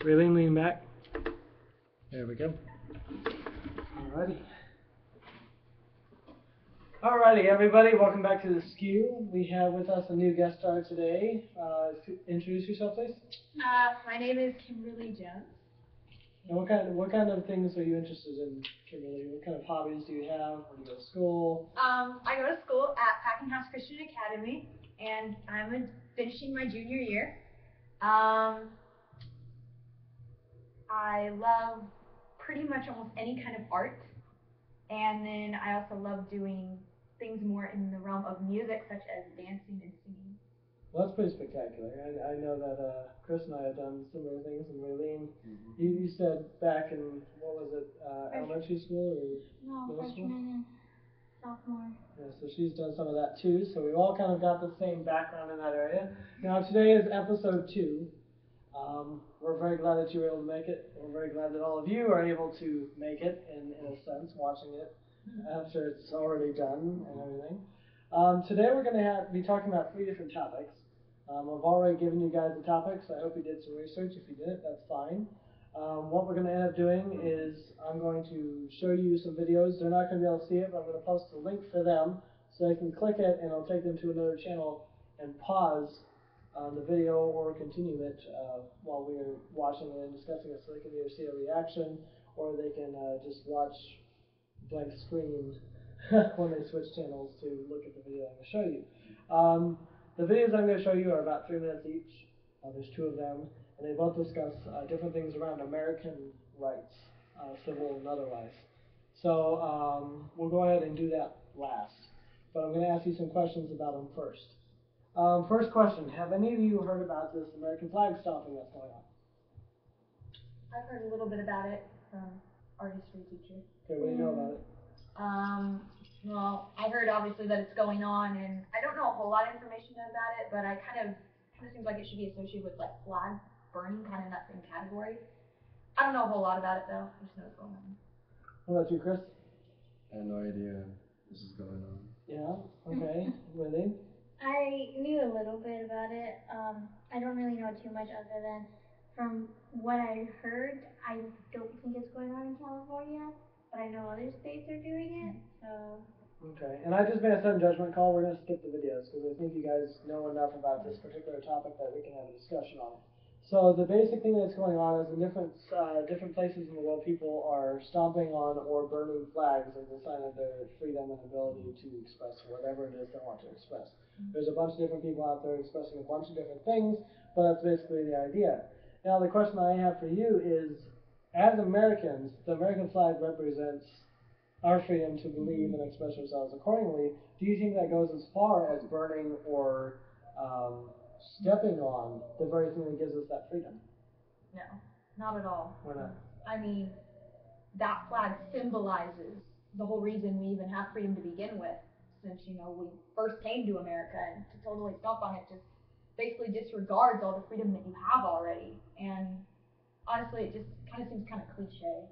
Raylene, lean back. There we go. Alrighty, everybody, welcome back to the Skew. We have with us a new guest star today. Introduce yourself, please. My name is Kimberly Jones. And what kind of things are you interested in, Kimberly? What kind of hobbies do you have? Where do you go to school? I go to school at Packing House Christian Academy, and I'm finishing my junior year. I love pretty much almost any kind of art, and then I also love doing things more in the realm of music, such as dancing and singing. Well, that's pretty spectacular. I know that Chris and I have done similar things. And Raylene, you said back in, what was it, elementary school or middle school? Freshman and sophomore. Yeah, so she's done some of that too. So we've all kind of got the same background in that area. Now today is episode 2. We're very glad that you were able to make it. We're very glad that all of you are able to make it in a sense, watching it after it's already done and everything. Today we're going to be talking about 3 different topics. I've already given you guys the topics. I hope you did some research. If you didn't, that's fine. What we're going to end up doing is I'm going to show you some videos. They're not going to be able to see it, but I'm going to post a link for them so they can click it and it'll take them to another channel and pause the video or continue it while we're watching it and discussing it, so they can either see a reaction or they can just watch blank screen when they switch channels to look at the video I'm going to show you. The videos I'm going to show you are about 3 minutes each. There's 2 of them, and they both discuss different things around American rights, civil and otherwise. So we'll go ahead and do that last, but I'm going to ask you some questions about them first. First question, have any of you heard about this American flag stomping that's going on? I've heard a little bit about it from our history teacher. Okay, what do you know about it? Well, I heard obviously that it's going on, and I don't know a whole lot of information about it, but I kind of seems like it should be associated with like flag burning, kind of in that same category. I don't know a whole lot about it though. I just know it's going on. What about you, Chris? I have no idea this is going on. Yeah, okay. Really? I knew a little bit about it. I don't really know too much other than from what I heard, I don't think it's going on in California, but I know other states are doing it, so. Okay, and I just made a sudden judgment call. We're going to skip the videos because I think you guys know enough about this particular topic that we can have a discussion on it. So the basic thing that's going on is in different places in the world, people are stomping on or burning flags as a sign of their freedom and ability to express whatever it is they want to express. There's a bunch of different people out there expressing a bunch of different things, but that's basically the idea. Now the question I have for you is, as Americans, the American flag represents our freedom to believe and express ourselves accordingly. Do you think that goes as far as burning or stepping on the very thing that gives us that freedom? No, not at all. Why not? I mean, that flag symbolizes the whole reason we even have freedom to begin with, since, you know, we first came to America, and to totally stomp on it just basically disregards all the freedom that you have already. And honestly, it just kind of seems kind of cliche.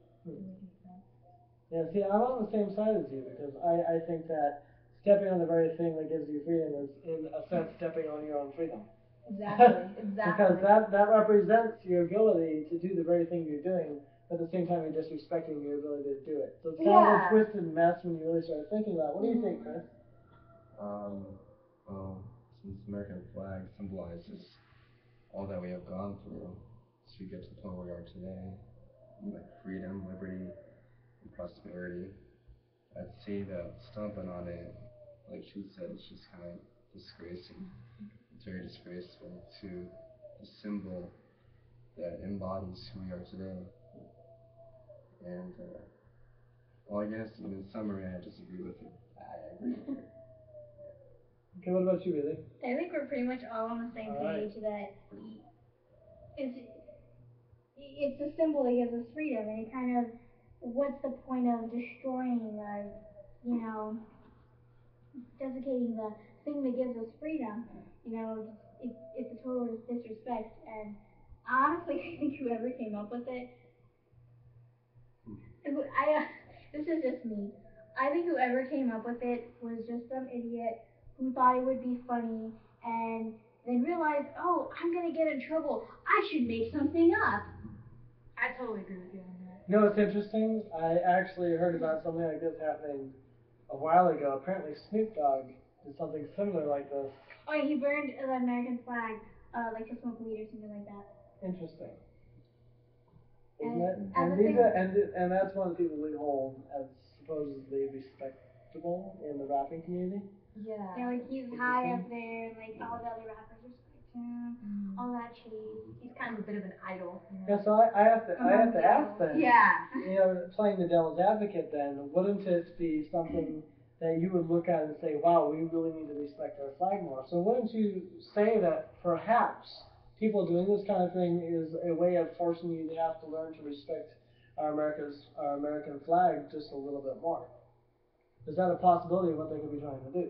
Yeah, see, I'm on the same side as you because I think that stepping on the very thing that gives you freedom is, in a sense, stepping on your own freedom. Exactly, exactly. Because that represents your ability to do the very thing you're doing, but at the same time you're disrespecting your ability to do it. So it's kind of a twisted mess when you really start thinking about it. What do you think, Chris? Well, since the American flag symbolizes all that we have gone through to get to the point where we are today, like freedom, liberty, and prosperity, I'd say that stomping on it, like she said, it's just kind of disgracing. It's very disgraceful to the symbol that embodies who we are today. And, well, I guess in summary, I disagree with her. I agree with her. Okay, what about you, Billy? I think we're pretty much all on the same page that it's a symbol that gives us freedom, and it kind of, what's the point of destroying or, you know, desiccating the thing that gives us freedom? You know, it's a total disrespect, and honestly, I think whoever came up with it, this is just me. I think whoever came up with it was just some idiot who thought it would be funny and then realized, oh, I'm gonna get in trouble. I should make something up. I totally agree with you on that. You know what's interesting? I actually heard about something like this happening a while ago. Apparently, Snoop Dogg did something similar like this. Oh yeah, he burned the American flag, like to smoke weed or something like that. Interesting, isn't And it? at And the these same, are and that's one of the people we hold as supposedly respectable in the rapping community. Yeah. yeah, like he's high Interesting. up there, and like all the other rappers respect him, Mm. all that cheese. He's kind of a bit of an idol. Yeah, so I have Among to the ask idols. then, Yeah. you know, playing the devil's advocate then, wouldn't it be something that you would look at and say, wow, we really need to respect our flag more? So wouldn't you say that perhaps people doing this kind of thing is a way of forcing you to have to learn to respect our American flag just a little bit more? Is that a possibility of what they could be trying to do?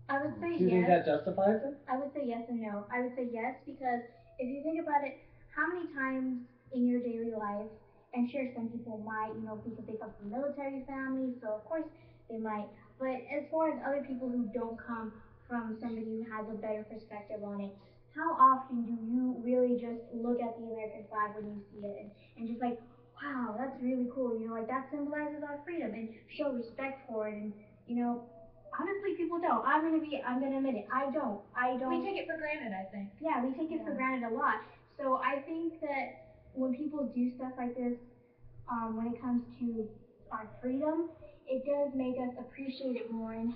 I would say Do you think yes. that justifies it? I would say yes and no. I would say yes because if you think about it, how many times in your daily life, and sure, some people might, because they come from military families, so of course they might. But as far as other people who don't come from somebody who has a better perspective on it, how often do you really just look at the American flag when you see it and just like, wow, that's really cool, like that symbolizes our freedom and show respect for it and, you know, honestly, people don't. I'm gonna admit it. I don't. I We don't. take it for granted, I think. Yeah, we take it for Yeah. granted a lot. So I think that when people do stuff like this, when it comes to our freedom, it does make us appreciate it more and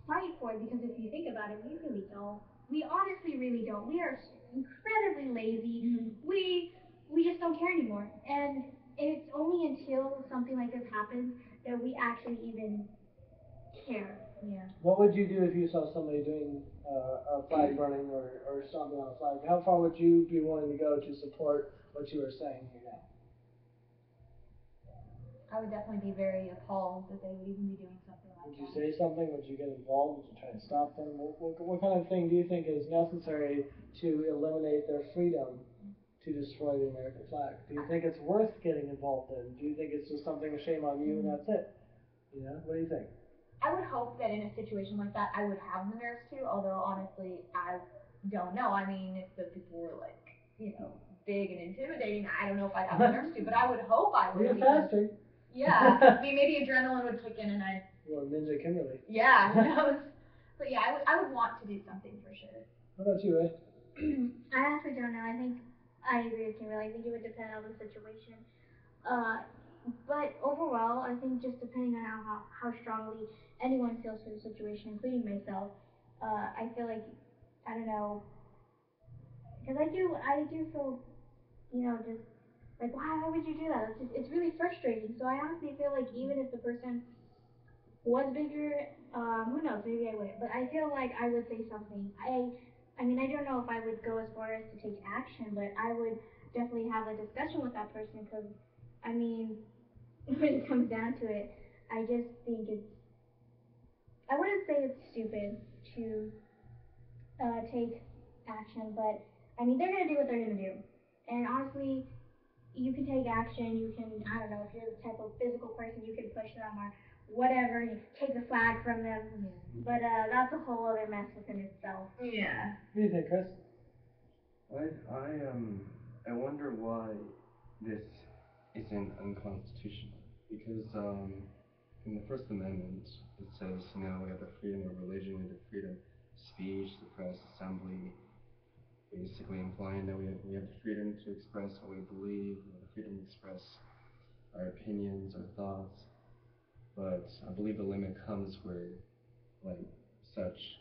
fight for it. Because if you think about it, we really don't. We honestly really don't. We are incredibly lazy. Mm-hmm. We just don't care anymore. And it's only until something like this happens that we actually even care. Yeah. What would you do if you saw somebody doing a flag burning or stomping on a flag? How far would you be willing to go to support what you are saying here now? I would definitely be very appalled that they would even be doing something like Would you that. say something? Would you get involved? Would you try to stop them? What kind of thing do you think is necessary to eliminate their freedom to destroy the American flag? Do you think it's worth getting involved in? Do you think it's just something a shame on you and that's it? You know, what do you think? I would hope that in a situation like that, I would have the nerves to. Although honestly, I don't know. I mean, if the people were like, big and intimidating, I don't know if I'd have the nerves to. But I would hope I Be a would because faster. yeah, I mean maybe adrenaline would kick in and I Well, Ninja Kimberly. yeah who knows. But yeah, I would want to do something for sure. What about you, Ray? I actually don't know. I think I agree with Kimberly. I think it would depend on the situation. Uh, but overall, I think just depending on how strongly anyone feels for the situation, including myself, I feel like I don't know because I do feel just like why would you do that? It's really frustrating. So I honestly feel like even if the person was bigger, who knows? Maybe I wouldn't. But I feel like I would say something. I mean, I don't know if I would go as far as to take action, but I would definitely have a discussion with that person because, I mean, when it comes down to it, I just think I wouldn't say it's stupid to take action, but I mean, they're gonna do what they're gonna do. And honestly, you can take action. You can, I don't know, if you're the type of physical person, you can push them or whatever. You take the flag from them. Yeah. But that's a whole other mess within itself. Yeah. What do you think, Chris? I wonder why this isn't unconstitutional. Because in the First Amendment, it says, we have the freedom of religion, we have the freedom of speech, the press, assembly, basically implying that we have the freedom to express what we believe, we have the freedom to express our opinions, our thoughts. But I believe the limit comes where, like, such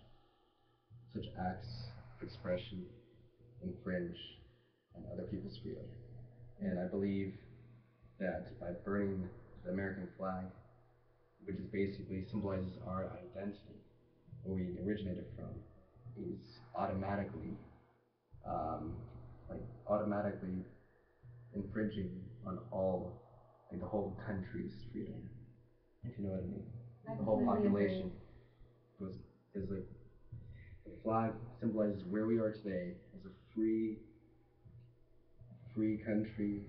such acts of expression infringe on other people's freedom. And I believe that by burning the American flag, which is basically symbolizes our identity, where we originated from, is automatically, um, automatically infringing on the whole country's freedom, if you know what I mean. I The whole completely agree. population was is like the flag symbolizes where we are today as a free country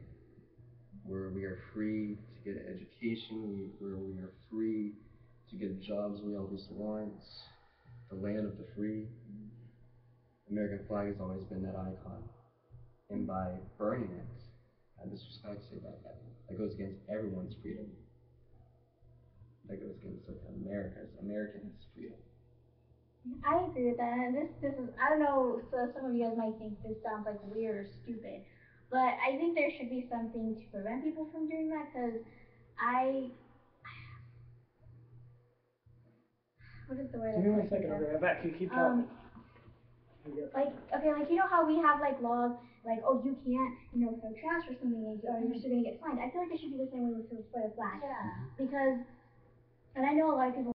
where we are free to get education, where we are free to get jobs we always want, the land of the free. The American flag has always been that icon. And by burning it, disrespects it. That goes against everyone's freedom. That goes against like Americans' freedom. I agree with that. And this is I don't know. So some of you guys might think this sounds like weird or stupid, but I think there should be something to prevent people from doing that. Because I what is the word Give I'm me one trying to think second. I'll of? be right back. You keep Um, talking. You like okay, like you know how we have like laws like oh you can't throw trash or something or you're still gonna get fined. I feel like it should be the same way with for the flag Yeah. because and I know a lot of people